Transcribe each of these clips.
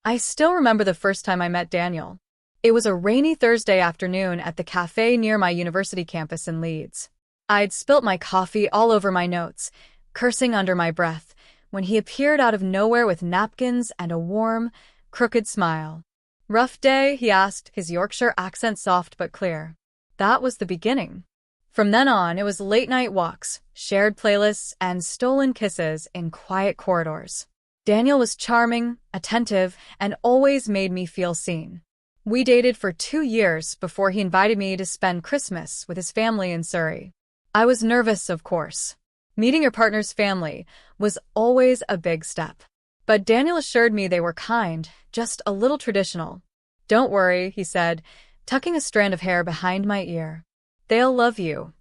I still remember the first time I met Daniel. It was a rainy Thursday afternoon at the cafe near my university campus in Leeds. I'd spilt my coffee all over my notes, cursing under my breath, when he appeared out of nowhere with napkins and a warm, crooked smile. "Rough day?" he asked, his Yorkshire accent soft but clear. That was the beginning. From then on, it was late-night walks, shared playlists, and stolen kisses in quiet corridors. Daniel was charming, attentive, and always made me feel seen. We dated for 2 years before he invited me to spend Christmas with his family in Surrey. I was nervous, of course. Meeting your partner's family was always a big step. But Daniel assured me they were kind, just a little traditional. "Don't worry," he said, tucking a strand of hair behind my ear. "They'll love you."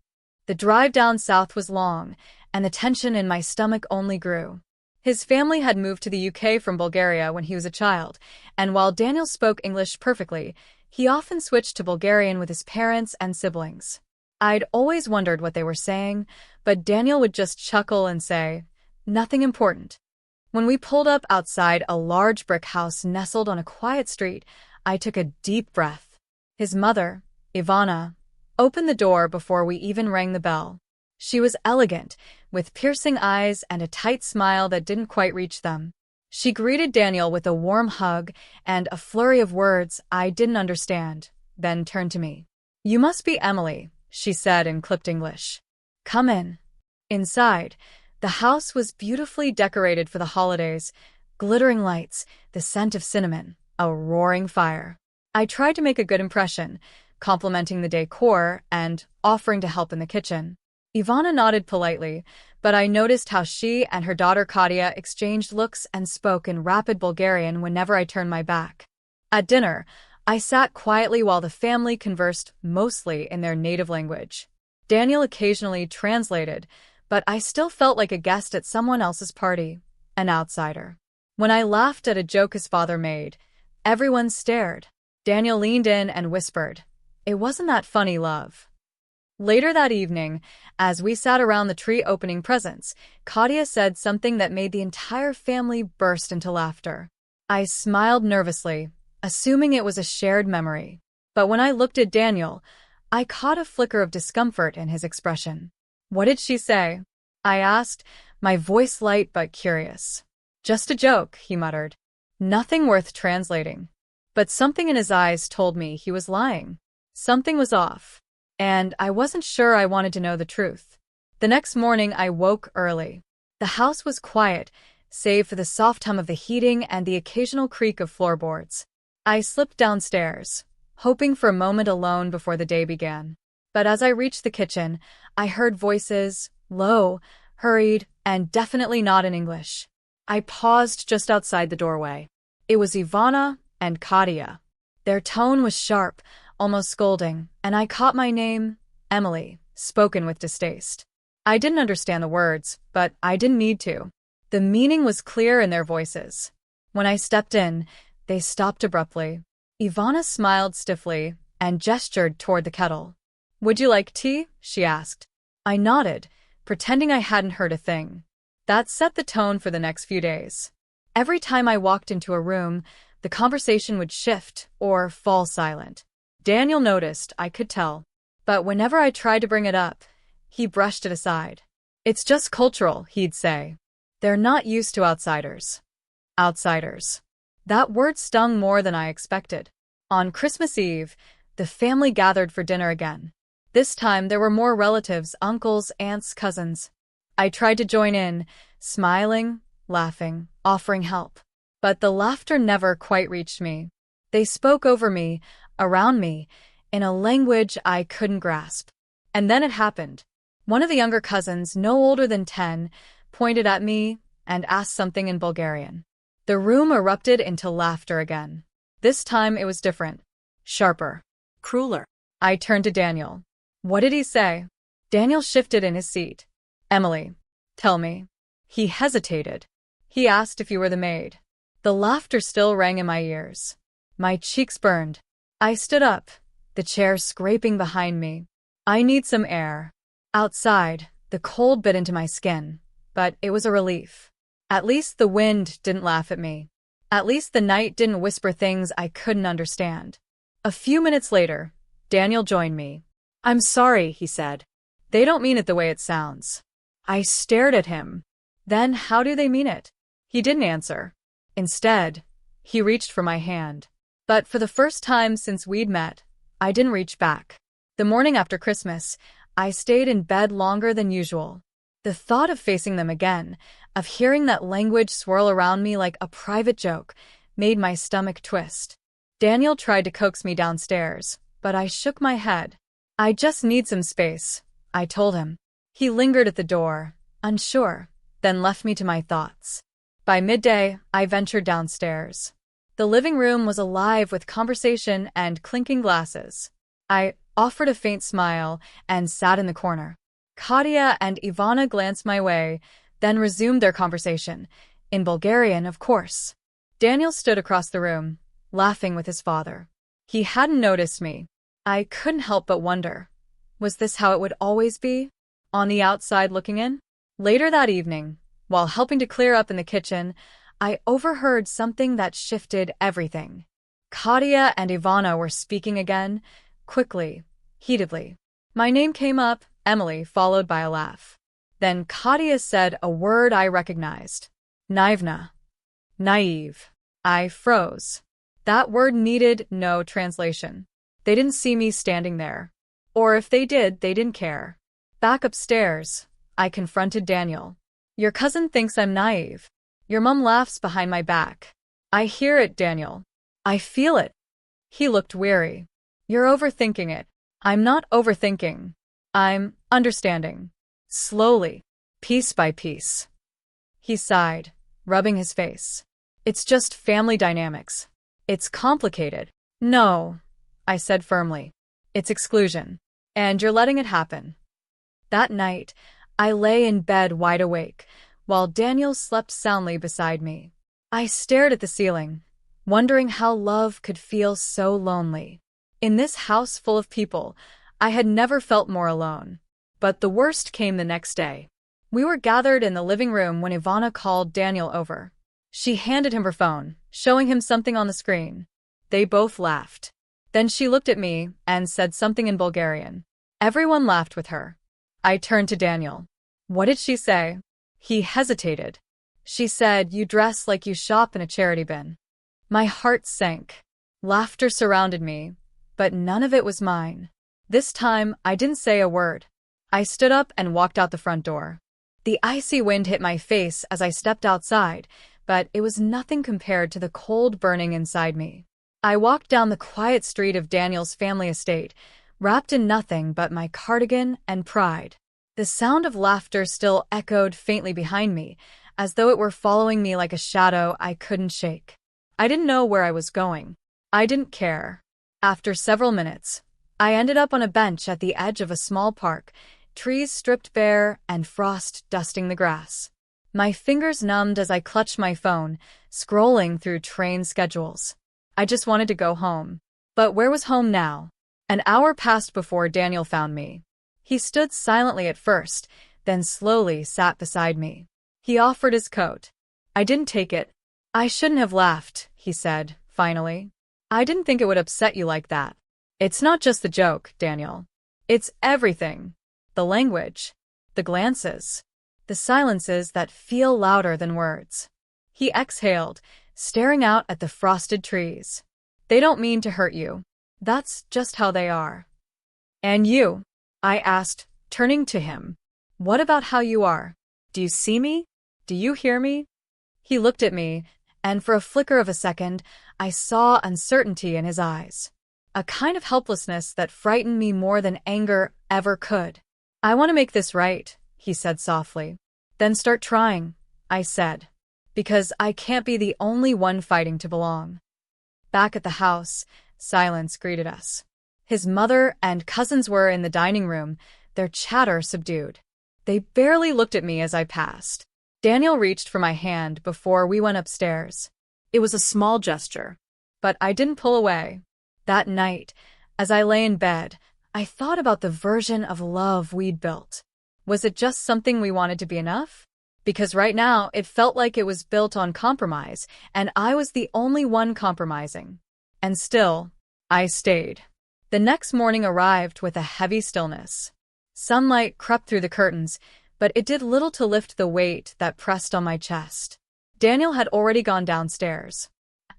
The drive down south was long, and the tension in my stomach only grew. His family had moved to the UK from Bulgaria when he was a child, and while Daniel spoke English perfectly, he often switched to Bulgarian with his parents and siblings. I'd always wondered what they were saying, but Daniel would just chuckle and say, "Nothing important." When we pulled up outside a large brick house nestled on a quiet street, I took a deep breath. His mother, Ivana, opened the door before we even rang the bell. She was elegant, with piercing eyes and a tight smile that didn't quite reach them. She greeted Daniel with a warm hug and a flurry of words I didn't understand, then turned to me. "You must be Emily," she said in clipped English. "Come in." Inside, the house was beautifully decorated for the holidays, glittering lights, the scent of cinnamon, a roaring fire. I tried to make a good impression, complimenting the decor and offering to help in the kitchen. Ivana nodded politely, but I noticed how she and her daughter Katia exchanged looks and spoke in rapid Bulgarian whenever I turned my back. At dinner, I sat quietly while the family conversed mostly in their native language. Daniel occasionally translated, but I still felt like a guest at someone else's party, an outsider. When I laughed at a joke his father made, everyone stared. Daniel leaned in and whispered, "It wasn't that funny, love." Later that evening, as we sat around the tree opening presents, Katia said something that made the entire family burst into laughter. I smiled nervously, assuming it was a shared memory. But when I looked at Daniel, I caught a flicker of discomfort in his expression. "What did she say?" I asked, my voice light but curious. "Just a joke," he muttered. "Nothing worth translating." But something in his eyes told me he was lying. Something was off. And I wasn't sure I wanted to know the truth. The next morning, I woke early. The house was quiet, save for the soft hum of the heating and the occasional creak of floorboards. I slipped downstairs, hoping for a moment alone before the day began. But as I reached the kitchen, I heard voices, low, hurried, and definitely not in English. I paused just outside the doorway. It was Ivana and Katia. Their tone was sharp, almost scolding, and I caught my name, Emily, spoken with distaste. I didn't understand the words, but I didn't need to. The meaning was clear in their voices. When I stepped in, they stopped abruptly. Ivana smiled stiffly and gestured toward the kettle. "Would you like tea?" she asked. I nodded, pretending I hadn't heard a thing. That set the tone for the next few days. Every time I walked into a room, the conversation would shift or fall silent. Daniel noticed, I could tell. But whenever I tried to bring it up, he brushed it aside. "It's just cultural," he'd say. "They're not used to outsiders." Outsiders. That word stung more than I expected. On Christmas Eve, the family gathered for dinner again. This time there were more relatives, uncles, aunts, cousins. I tried to join in, smiling, laughing, offering help. But the laughter never quite reached me. They spoke over me, around me, in a language I couldn't grasp. And then it happened. One of the younger cousins, no older than 10, pointed at me and asked something in Bulgarian. The room erupted into laughter again. This time it was different. Sharper. Crueler. I turned to Daniel. "What did he say?" Daniel shifted in his seat. "Emily, tell me." He hesitated. "He asked if you were the maid." The laughter still rang in my ears. My cheeks burned. I stood up, the chair scraping behind me. "I need some air." Outside, the cold bit into my skin, but it was a relief. At least the wind didn't laugh at me. At least the night didn't whisper things I couldn't understand. A few minutes later, Daniel joined me. "I'm sorry," he said. "They don't mean it the way it sounds." I stared at him. "Then how do they mean it?" He didn't answer. Instead, he reached for my hand. But for the first time since we'd met, I didn't reach back. The morning after Christmas, I stayed in bed longer than usual. The thought of facing them again, of hearing that language swirl around me like a private joke, made my stomach twist. Daniel tried to coax me downstairs, but I shook my head. "I just need some space," I told him. He lingered at the door, unsure, then left me to my thoughts. By midday, I ventured downstairs. The living room was alive with conversation and clinking glasses. I offered a faint smile and sat in the corner. Katya and Ivana glanced my way, then resumed their conversation, in Bulgarian, of course. Daniel stood across the room, laughing with his father. He hadn't noticed me. I couldn't help but wonder, was this how it would always be? On the outside looking in? Later that evening, while helping to clear up in the kitchen, I overheard something that shifted everything. Katya and Ivana were speaking again, quickly, heatedly. My name came up, Emily, followed by a laugh. Then Katya said a word I recognized. Naivna. Naive. I froze. That word needed no translation. They didn't see me standing there. Or if they did, they didn't care. Back upstairs, I confronted Daniel. "Your cousin thinks I'm naive. Your mom laughs behind my back." "I hear it, Daniel. I feel it." He looked weary. "You're overthinking it." "I'm not overthinking. I'm understanding. Slowly. Piece by piece." He sighed, rubbing his face. "It's just family dynamics. It's complicated." "No," I said firmly. "It's exclusion. And you're letting it happen." That night, I lay in bed wide awake, while Daniel slept soundly beside me. I stared at the ceiling, wondering how love could feel so lonely. In this house full of people, I had never felt more alone. But the worst came the next day. We were gathered in the living room when Ivana called Daniel over. She handed him her phone, showing him something on the screen. They both laughed. Then she looked at me and said something in Bulgarian. Everyone laughed with her. I turned to Daniel. "What did she say?" He hesitated. "She said, you dress like you shop in a charity bin." My heart sank. Laughter surrounded me, but none of it was mine. This time, I didn't say a word. I stood up and walked out the front door. The icy wind hit my face as I stepped outside, but it was nothing compared to the cold burning inside me. I walked down the quiet street of Daniel's family estate, wrapped in nothing but my cardigan and pride. The sound of laughter still echoed faintly behind me, as though it were following me like a shadow I couldn't shake. I didn't know where I was going. I didn't care. After several minutes, I ended up on a bench at the edge of a small park, trees stripped bare and frost dusting the grass. My fingers numbed as I clutched my phone, scrolling through train schedules. I just wanted to go home. But where was home now? An hour passed before Daniel found me. He stood silently at first, then slowly sat beside me. He offered his coat. I didn't take it. "I shouldn't have laughed," he said, finally. "I didn't think it would upset you like that." "It's not just the joke, Daniel. It's everything. The language, the glances, the silences that feel louder than words." He exhaled, staring out at the frosted trees. "They don't mean to hurt you. That's just how they are." "And you?" I asked, turning to him. "What about how you are? Do you see me? Do you hear me?" He looked at me, and for a flicker of a second, I saw uncertainty in his eyes. A kind of helplessness that frightened me more than anger ever could. "I want to make this right," he said softly. "Then start trying," I said. "Because I can't be the only one fighting to belong." Back at the house, silence greeted us. His mother and cousins were in the dining room, their chatter subdued. They barely looked at me as I passed. Daniel reached for my hand before we went upstairs. It was a small gesture, but I didn't pull away. That night, as I lay in bed, I thought about the version of love we'd built. Was it just something we wanted to be enough? because right now it felt like it was built on compromise, and I was the only one compromising. And still, I stayed. The next morning arrived with a heavy stillness. Sunlight crept through the curtains, but it did little to lift the weight that pressed on my chest. Daniel had already gone downstairs.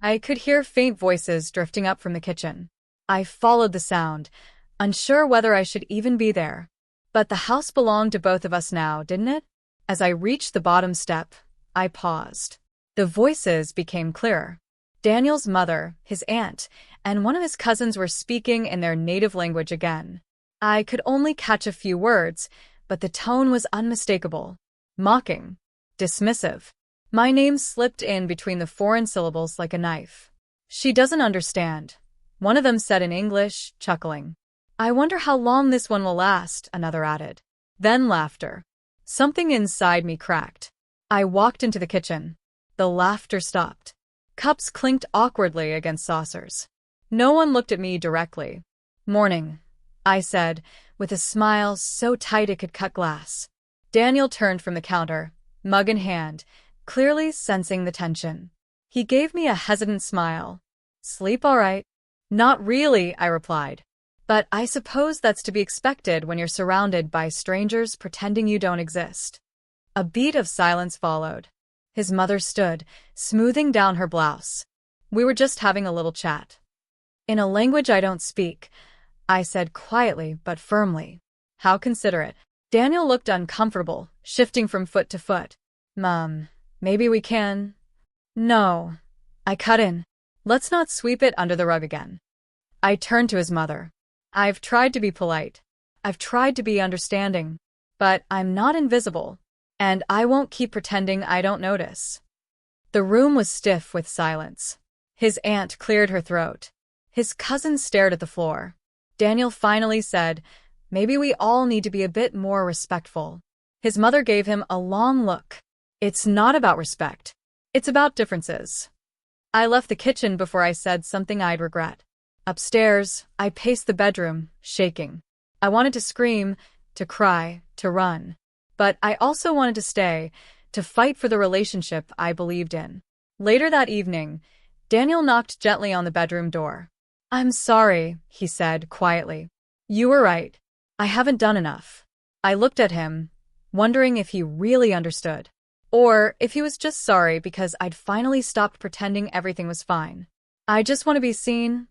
I could hear faint voices drifting up from the kitchen. I followed the sound, unsure whether I should even be there. But the house belonged to both of us now, didn't it? As I reached the bottom step, I paused. The voices became clearer. Daniel's mother, his aunt, and one of his cousins were speaking in their native language again. I could only catch a few words, but the tone was unmistakable. Mocking. Dismissive. My name slipped in between the foreign syllables like a knife. She doesn't understand, one of them said in English, chuckling. I wonder how long this one will last, another added. Then laughter. Something inside me cracked. I walked into the kitchen. The laughter stopped. Cups clinked awkwardly against saucers. No one looked at me directly. Morning, I said, with a smile so tight it could cut glass. Daniel turned from the counter, mug in hand, clearly sensing the tension. He gave me a hesitant smile. Sleep all right? Not really, I replied. But I suppose that's to be expected when you're surrounded by strangers pretending you don't exist. A beat of silence followed. His mother stood, smoothing down her blouse. We were just having a little chat. In a language I don't speak, I said quietly but firmly. How considerate. Daniel looked uncomfortable, shifting from foot to foot. Mom, maybe we can… No. I cut in. Let's not sweep it under the rug again. I turned to his mother. I've tried to be polite. I've tried to be understanding. But I'm not invisible. And I won't keep pretending I don't notice. The room was stiff with silence. His aunt cleared her throat. His cousin stared at the floor. Daniel finally said, maybe we all need to be a bit more respectful. His mother gave him a long look. It's not about respect. It's about differences. I left the kitchen before I said something I'd regret. Upstairs, I paced the bedroom, shaking. I wanted to scream, to cry, to run. But I also wanted to stay, to fight for the relationship I believed in. Later that evening, Daniel knocked gently on the bedroom door. I'm sorry, he said quietly. You were right. I haven't done enough. I looked at him, wondering if he really understood. Or if he was just sorry because I'd finally stopped pretending everything was fine. I just want to be seen,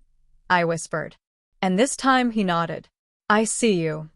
I whispered. And this time he nodded. I see you.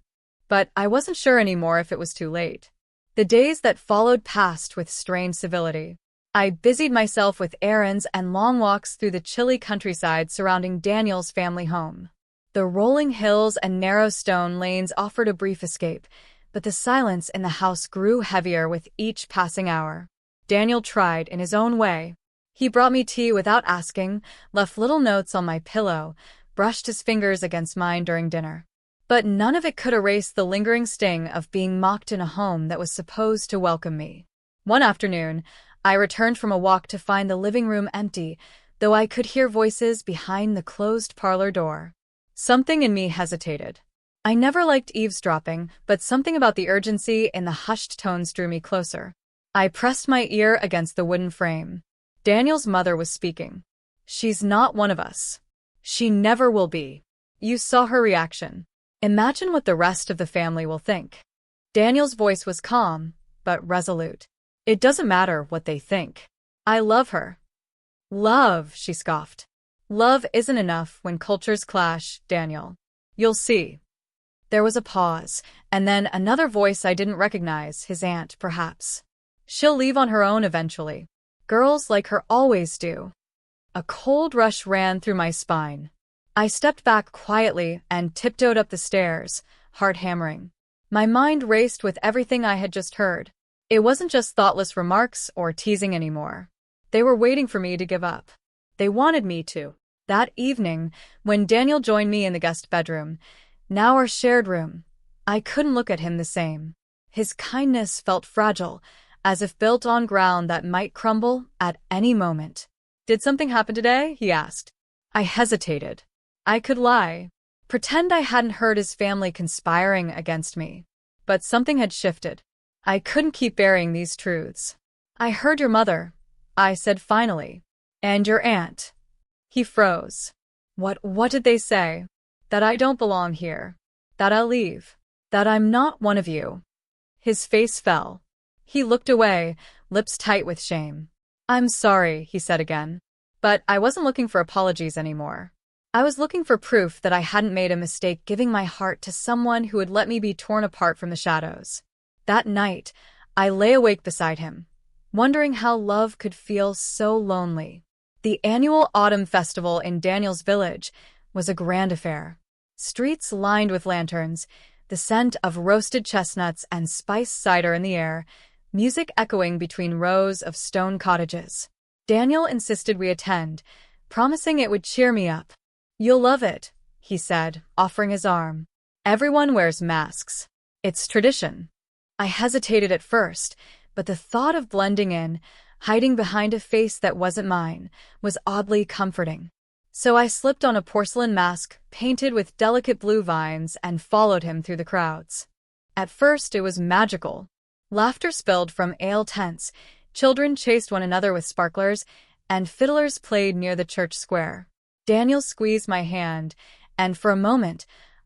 But I wasn't sure anymore if it was too late. The days that followed passed with strained civility. I busied myself with errands and long walks through the chilly countryside surrounding Daniel's family home. The rolling hills and narrow stone lanes offered a brief escape, but the silence in the house grew heavier with each passing hour. Daniel tried in his own way. He brought me tea without asking, left little notes on my pillow, brushed his fingers against mine during dinner. But none of it could erase the lingering sting of being mocked in a home that was supposed to welcome me. One afternoon, I returned from a walk to find the living room empty, though I could hear voices behind the closed parlor door. Something in me hesitated. I never liked eavesdropping, but something about the urgency in the hushed tones drew me closer. I pressed my ear against the wooden frame. Daniel's mother was speaking. She's not one of us. She never will be. You saw her reaction. Imagine what the rest of the family will think. Daniel's voice was calm, but resolute. It doesn't matter what they think. I love her. Love, she scoffed. Love isn't enough when cultures clash, Daniel. You'll see. There was a pause, and then another voice I didn't recognize, his aunt, perhaps. She'll leave on her own eventually. Girls like her always do. A cold rush ran through my spine. I stepped back quietly and tiptoed up the stairs, heart hammering. My mind raced with everything I had just heard. It wasn't just thoughtless remarks or teasing anymore. They were waiting for me to give up. They wanted me to. That evening, when Daniel joined me in the guest bedroom, now our shared room, I couldn't look at him the same. His kindness felt fragile, as if built on ground that might crumble at any moment. Did something happen today? He asked. I hesitated. I could lie, pretend I hadn't heard his family conspiring against me. But something had shifted. I couldn't keep burying these truths. I heard your mother, I said finally. And your aunt. He froze. What did they say? That I don't belong here. That I'll leave. That I'm not one of you. His face fell. He looked away, lips tight with shame. I'm sorry, he said again. But I wasn't looking for apologies anymore. I was looking for proof that I hadn't made a mistake giving my heart to someone who would let me be torn apart from the shadows. That night, I lay awake beside him, wondering how love could feel so lonely. The annual autumn festival in Daniel's village was a grand affair. Streets lined with lanterns, the scent of roasted chestnuts and spiced cider in the air, music echoing between rows of stone cottages. Daniel insisted we attend, promising it would cheer me up. You'll love it, he said, offering his arm. Everyone wears masks. It's tradition. I hesitated at first, but the thought of blending in, hiding behind a face that wasn't mine, was oddly comforting. So I slipped on a porcelain mask painted with delicate blue vines and followed him through the crowds. At first it was magical. Laughter spilled from ale tents, children chased one another with sparklers, and fiddlers played near the church square. Daniel squeezed my hand, and for a moment,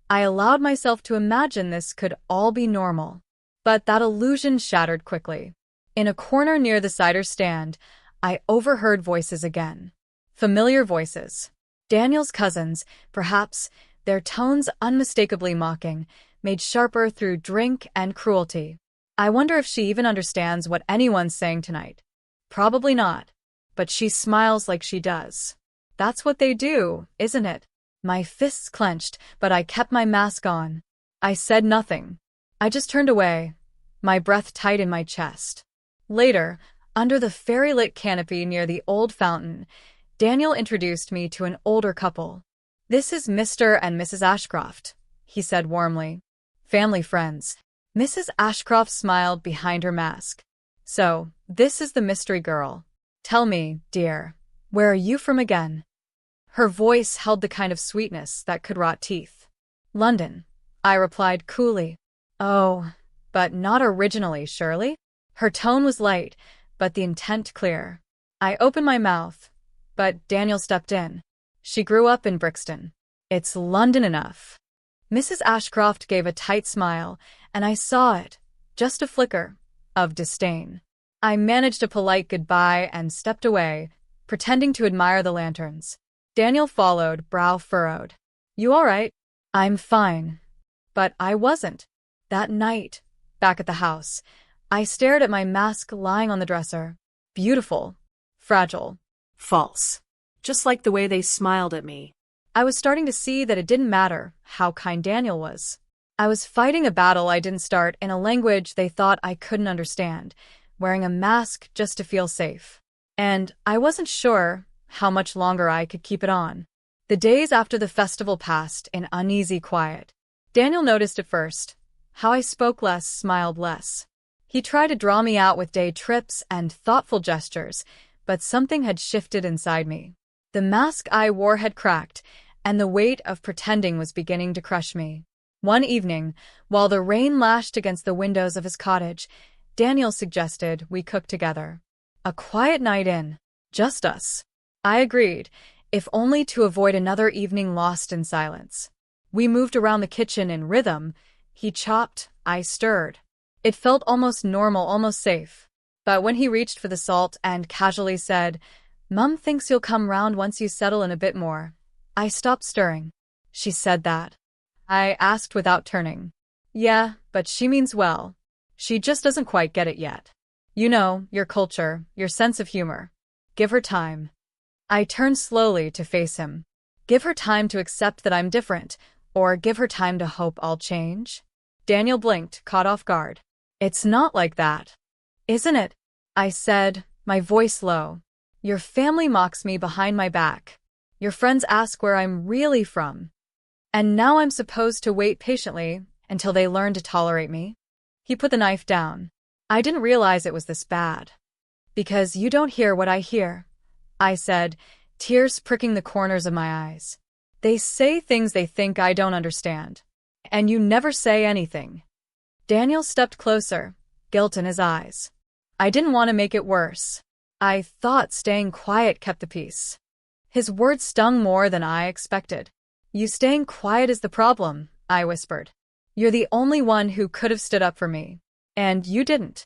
I allowed myself to imagine this could all be normal. But that illusion shattered quickly. In a corner near the cider stand, I overheard voices again. Familiar voices. Daniel's cousins, perhaps, their tones unmistakably mocking, made sharper through drink and cruelty. I wonder if she even understands what anyone's saying tonight. Probably not. But she smiles like she does. That's what they do, isn't it? My fists clenched, but I kept my mask on. I said nothing. I just turned away, my breath tight in my chest. Later, under the fairy-lit canopy near the old fountain, Daniel introduced me to an older couple. This is Mr. and Mrs. Ashcroft, he said warmly. Family friends. Mrs. Ashcroft smiled behind her mask. So, this is the mystery girl. Tell me, dear, where are you from again? Her voice held the kind of sweetness that could rot teeth. London, I replied coolly. Oh, but not originally, surely? Her tone was light, but the intent clear. I opened my mouth, but Daniel stepped in. She grew up in Brixton. It's London enough. Mrs. Ashcroft gave a tight smile, and I saw it, just a flicker, of disdain. I managed a polite goodbye and stepped away, pretending to admire the lanterns. Daniel followed, brow furrowed. You all right? I'm fine. But I wasn't. That night, back at the house, I stared at my mask lying on the dresser. Beautiful. Fragile. False. Just like the way they smiled at me. I was starting to see that it didn't matter how kind Daniel was. I was fighting a battle I didn't start in a language they thought I couldn't understand, wearing a mask just to feel safe. And I wasn't sure how much longer I could keep it on. The days after the festival passed in uneasy quiet. Daniel noticed at first how I spoke less, smiled less. He tried to draw me out with day trips and thoughtful gestures, but something had shifted inside me. The mask I wore had cracked, and the weight of pretending was beginning to crush me. One evening, while the rain lashed against the windows of his cottage, Daniel suggested we cook together. A quiet night in. Just us. I agreed, if only to avoid another evening lost in silence. We moved around the kitchen in rhythm. He chopped, I stirred. It felt almost normal, almost safe. But when he reached for the salt and casually said, "Mum thinks you'll come round once you settle in a bit more," I stopped stirring. She said that. I asked without turning. Yeah, but she means well. She just doesn't quite get it yet. You know, your culture, your sense of humor. Give her time. I turned slowly to face him. Give her time to accept that I'm different, or give her time to hope I'll change? Daniel blinked, caught off guard. It's not like that. Isn't it? I said, my voice low. Your family mocks me behind my back. Your friends ask where I'm really from. And now I'm supposed to wait patiently until they learn to tolerate me? He put the knife down. I didn't realize it was this bad. Because you don't hear what I hear, I said, tears pricking the corners of my eyes. They say things they think I don't understand. And you never say anything. Daniel stepped closer, guilt in his eyes. I didn't want to make it worse. I thought staying quiet kept the peace. His words stung more than I expected. You staying quiet is the problem, I whispered. You're the only one who could have stood up for me. And you didn't.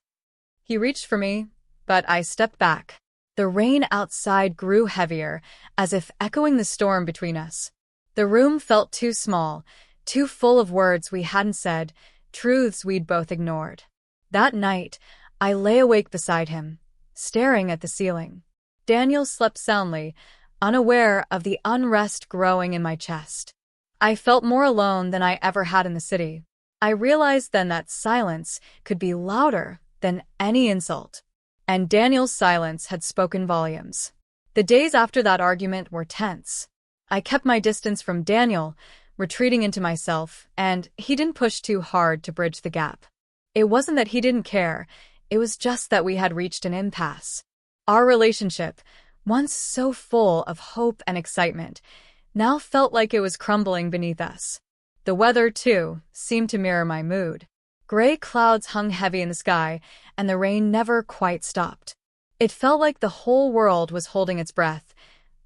He reached for me, but I stepped back. The rain outside grew heavier, as if echoing the storm between us. The room felt too small, too full of words we hadn't said, truths we'd both ignored. That night, I lay awake beside him, staring at the ceiling. Daniel slept soundly, unaware of the unrest growing in my chest. I felt more alone than I ever had in the city. I realized then that silence could be louder than any insult. And Daniel's silence had spoken volumes. The days after that argument were tense. I kept my distance from Daniel, retreating into myself, and he didn't push too hard to bridge the gap. It wasn't that he didn't care, it was just that we had reached an impasse. Our relationship, once so full of hope and excitement, now felt like it was crumbling beneath us. The weather, too, seemed to mirror my mood. Gray clouds hung heavy in the sky, and the rain never quite stopped. It felt like the whole world was holding its breath,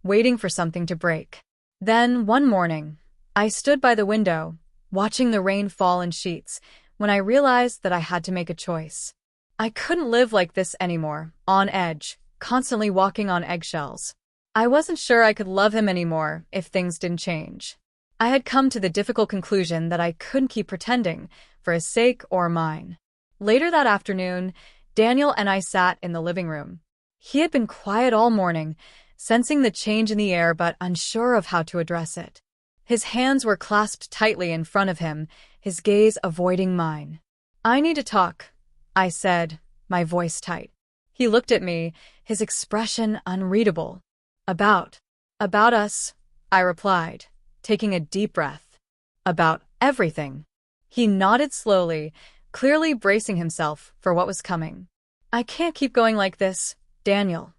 waiting for something to break. Then, one morning, I stood by the window, watching the rain fall in sheets, when I realized that I had to make a choice. I couldn't live like this anymore, on edge, constantly walking on eggshells. I wasn't sure I could love him anymore if things didn't change. I had come to the difficult conclusion that I couldn't keep pretending, for his sake or mine. Later that afternoon, Daniel and I sat in the living room. He had been quiet all morning, sensing the change in the air but unsure of how to address it. His hands were clasped tightly in front of him, his gaze avoiding mine. I need to talk, I said, my voice tight. He looked at me, his expression unreadable. About us, I replied, taking a deep breath. About everything. He nodded slowly, clearly bracing himself for what was coming. I can't keep going like this, Daniel,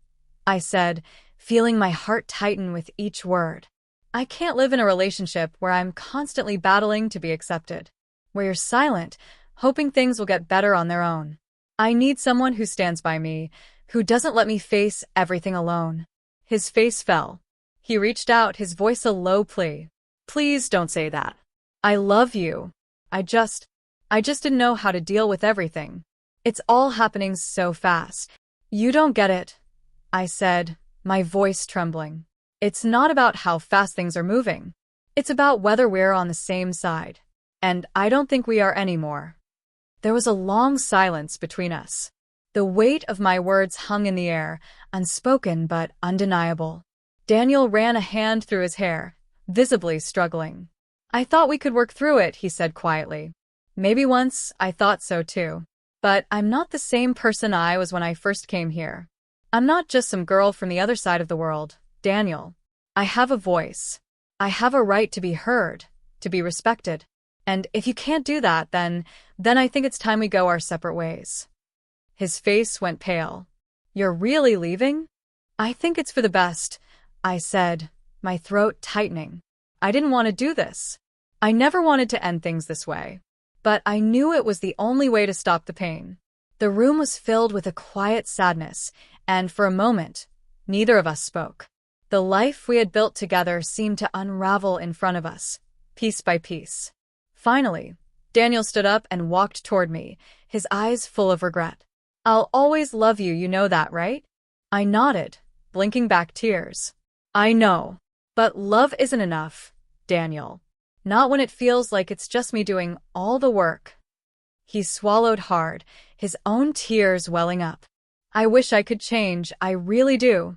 I said, feeling my heart tighten with each word. I can't live in a relationship where I'm constantly battling to be accepted, where you're silent, hoping things will get better on their own. I need someone who stands by me, who doesn't let me face everything alone. His face fell. He reached out, his voice a low plea. Please don't say that. I love you. I just didn't know how to deal with everything. It's all happening so fast. You don't get it, I said, my voice trembling. It's not about how fast things are moving. It's about whether we're on the same side. And I don't think we are anymore. There was a long silence between us. The weight of my words hung in the air, unspoken but undeniable. Daniel ran a hand through his hair, visibly struggling. I thought we could work through it, he said quietly. Maybe once I thought so too. But I'm not the same person I was when I first came here. I'm not just some girl from the other side of the world, Daniel. I have a voice. I have a right to be heard, to be respected. And if you can't do that, then I think it's time we go our separate ways. His face went pale. You're really leaving? I think it's for the best, I said, my throat tightening. I didn't want to do this. I never wanted to end things this way. But I knew it was the only way to stop the pain. The room was filled with a quiet sadness, and for a moment, neither of us spoke. The life we had built together seemed to unravel in front of us, piece by piece. Finally, Daniel stood up and walked toward me, his eyes full of regret. I'll always love you, you know that, right? I nodded, blinking back tears. I know. But love isn't enough, Daniel. Not when it feels like it's just me doing all the work. He swallowed hard, his own tears welling up. I wish I could change, I really do.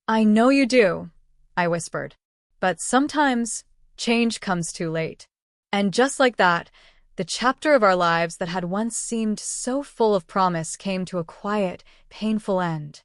I know you do, I whispered. But sometimes, change comes too late. And just like that, the chapter of our lives that had once seemed so full of promise came to a quiet, painful end.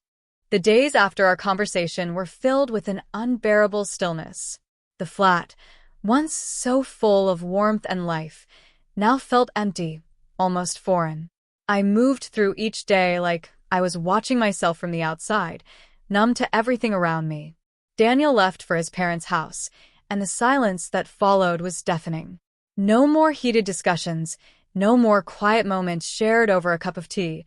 The days after our conversation were filled with an unbearable stillness. The flat, once so full of warmth and life, now felt empty, almost foreign. I moved through each day like I was watching myself from the outside, numb to everything around me. Daniel left for his parents' house, and the silence that followed was deafening. No more heated discussions, No more quiet moments shared over a cup of tea,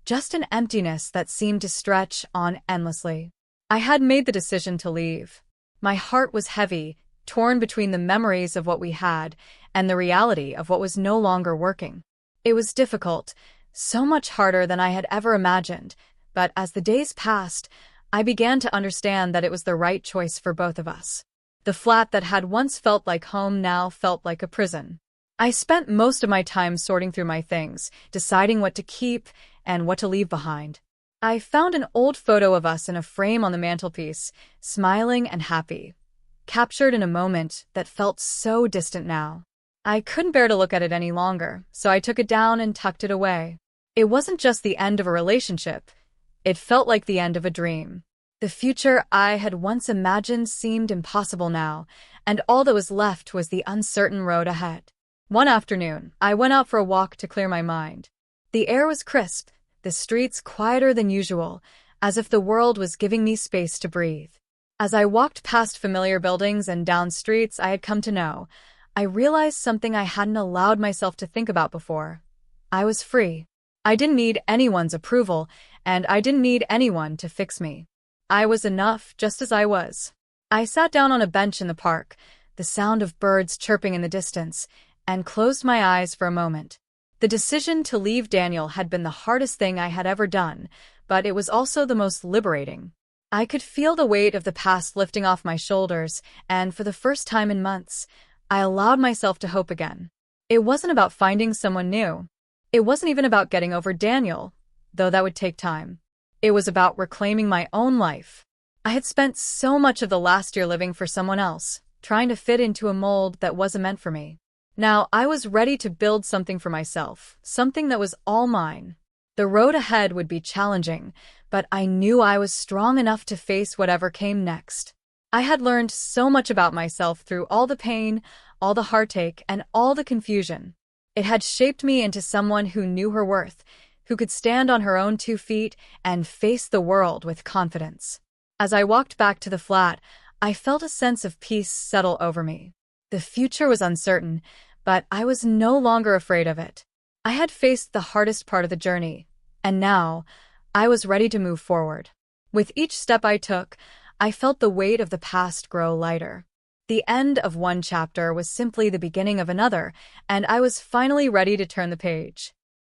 just an emptiness that seemed to stretch on endlessly. I had made the decision to leave. My heart was heavy, torn between the memories of what we had and the reality of what was no longer working. It was difficult, so much harder than I had ever imagined, but as the days passed, I began to understand that it was the right choice for both of us. The flat that had once felt like home now felt like a prison. I spent most of my time sorting through my things, deciding what to keep and what to leave behind. I found an old photo of us in a frame on the mantelpiece, smiling and happy, captured in a moment that felt so distant now. I couldn't bear to look at it any longer, so I took it down and tucked it away. It wasn't just the end of a relationship. It felt like the end of a dream. The future I had once imagined seemed impossible now, and all that was left was the uncertain road ahead. One afternoon, I went out for a walk to clear my mind. The air was crisp, the streets quieter than usual, as if the world was giving me space to breathe. As I walked past familiar buildings and down streets I had come to know, I realized something I hadn't allowed myself to think about before. I was free. I didn't need anyone's approval, and I didn't need anyone to fix me. I was enough just as I was. I sat down on a bench in the park, the sound of birds chirping in the distance, and closed my eyes for a moment. The decision to leave Daniel had been the hardest thing I had ever done, but it was also the most liberating. I could feel the weight of the past lifting off my shoulders, and for the first time in months, I allowed myself to hope again. It wasn't about finding someone new. It wasn't even about getting over Daniel, though that would take time. It was about reclaiming my own life. I had spent so much of the last year living for someone else, trying to fit into a mold that wasn't meant for me. Now I was ready to build something for myself, something that was all mine. The road ahead would be challenging, but I knew I was strong enough to face whatever came next. I had learned so much about myself through all the pain, all the heartache, and all the confusion. It had shaped me into someone who knew her worth, who could stand on her own 2 feet and face the world with confidence. As I walked back to the flat, I felt a sense of peace settle over me. The future was uncertain, but I was no longer afraid of it. I had faced the hardest part of the journey, and now I was ready to move forward. With each step I took, I felt the weight of the past grow lighter. The end of one chapter was simply the beginning of another, and I was finally ready to turn the page.